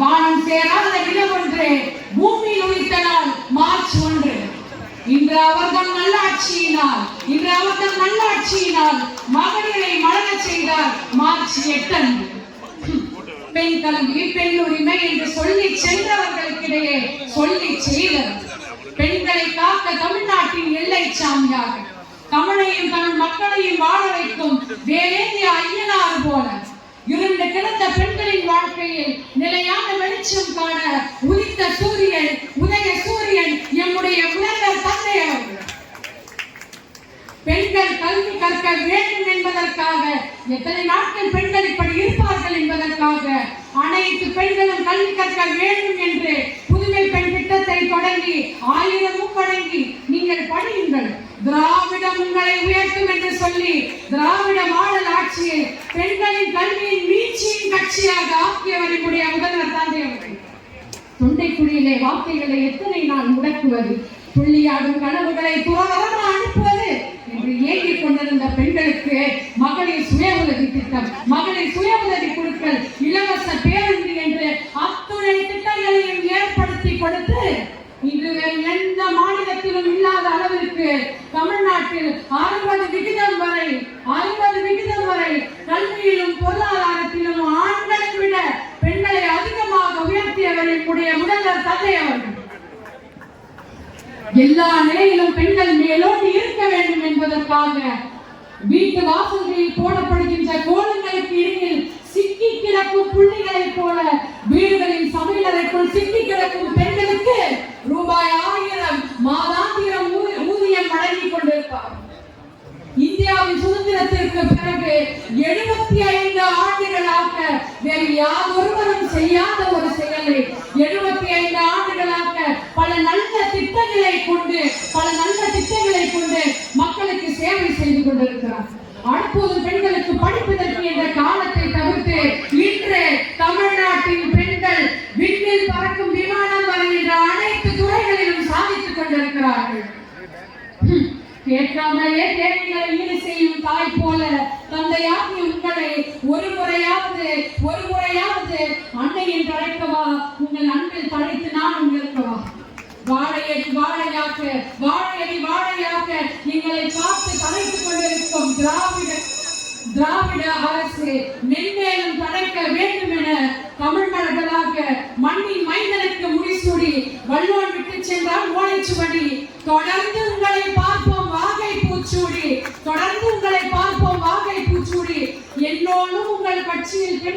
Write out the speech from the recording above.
வானம் சேராத நிலவொன்று பூமியில் உதித்த நாள் மார்ச் 1. இன்று அவர்தம் நல்லாட்சியினால் மகளிரை மலரச் செய்தார் மார்ச் 8. பெண் கல்வி பெண் உரிமை என்று சொல்லி சென்றவர்களுக்கிடையே சொல்லி செய்தவர் பெண்களை காக்க தமிழ்நாட்டின் எல்லை சாமியாக தமிழையும் தமிழ் மக்களையும் வாழ வைக்கும் வேலேந்திய ஐயனார் போல இருண்டு கிடந்த பெண்களின் வாழ்க்கையில் நிலையான வெளிச்சம் காண உதித்த சூரியன் உதய சூரியன் எம்முடைய உலகர் தந்தை அவர்கள். பெண்கள் கல்வி கற்க வேண்டும் என்பதற்காக எத்தனை நாட்கள் பெண்கள் இப்படி இருப்பார்கள் என்பதற்காக அனைத்து பெண்களும் கல்வி கற்க வேண்டும் என்று புதுமை பெண் திட்டத்தை தொடங்கி 1000 வழங்கி நீங்கள் படியுங்கள் திராவிடம் உங்களை உயர்த்தும் என்று சொல்லி திராவிட மாடல் ஆட்சியை பெண்களின் கல்வியின் வீழ்ச்சியின் கட்சியாக ஆக்கியவர் நம்முடைய முதல்வர் தந்தை அவர்கள். தொண்டைக்குழியிலே வார்த்தைகளை எத்தனை நாள் முடக்குவது, துள்ளியாடும் கனவுகளை துறவரம் அனுப்புவது என்று ஏங்கிக் கொண்டிருந்த பெண்களுக்கு மகளிர் சுய உதவி திட்டம், மகளிர் சுய உதவி குழுக்கள், இலவச பேருந்து என்று அத்துணை திட்டங்களையும் ஏற்படுத்தி கொடுத்து இன்று வேறு எந்த மாநிலத்திலும் இல்லாத அளவிற்கு தமிழ்நாட்டில் 60% வரை கல்வியிலும் பொருளாதாரத்திலும் ஆண்களை விட பெண்களை அதிகமாக உயர்த்தியவர் நம்முடைய முதல்வர் தந்தை அவர்கள். எல்லா நிலையிலும் பெண்கள் மேலோடு இருக்க வேண்டும் என்பதற்காக வீட்டு வாசல்களில் போடப்படுகின்ற கோலங்களுக்கு இடையில் சிக்கி கிடக்கும் புள்ளிகளை போல வீடுகளின் சமையலறைக்குள் சிக்கி கிடக்கும் பெண்களுக்கு ரூபாய் 1000 மாதாந்திரம் ஊதியம் வழங்கிக் கொண்டிருப்பார். இந்தியாவின் சுதந்திரத்திற்கு பிறகு 75 ஆண்டுகளாக வேறு யாரொருவரும் செய்யாத ஒரு செயலை 75 ஆண்டுகளாக பல நல்ல திட்டங்களை கொண்டு மக்களுக்கு சேவை செய்து கொண்டிருக்கிறார். அப்போது பெண்களுக்கு படிப்பதற்கு என்ற காலத்தை தவிர்த்து இன்று தமிழ்நாட்டின் பெண்கள் விண்ணில் பறக்கும் விமானம் வரை என்ற அனைத்து துறைகளிலும் சாதித்துக் கொண்டிருக்கிறார்கள். கேட்காமலே தேவைகளை ஈடு செய்யும் தாய் போல தந்தையாகி உங்களை ஒரு முறையாவது அன்னை என்று அழைக்கவா, உங்கள் அன்பில் தழைத்து நான் இருக்கவா? வாழையடி வாழையாக எங்களை பார்த்து தழைத்துக் கொண்டிருக்கும் திராவிட அரசு மென்மேலும் தழைக்க வேண்டும் என தமிழ்மர்களாக மண்ணின் மைந்தனுக்கு முடிசூடி வல்லோன் விட்டு சென்றால் ஓலைச்சுவடி தொடர்ந்து உங்களை பார்ப்போம் வாகை பூச்சூடி என்னோடும் உங்கள் கட்சியில்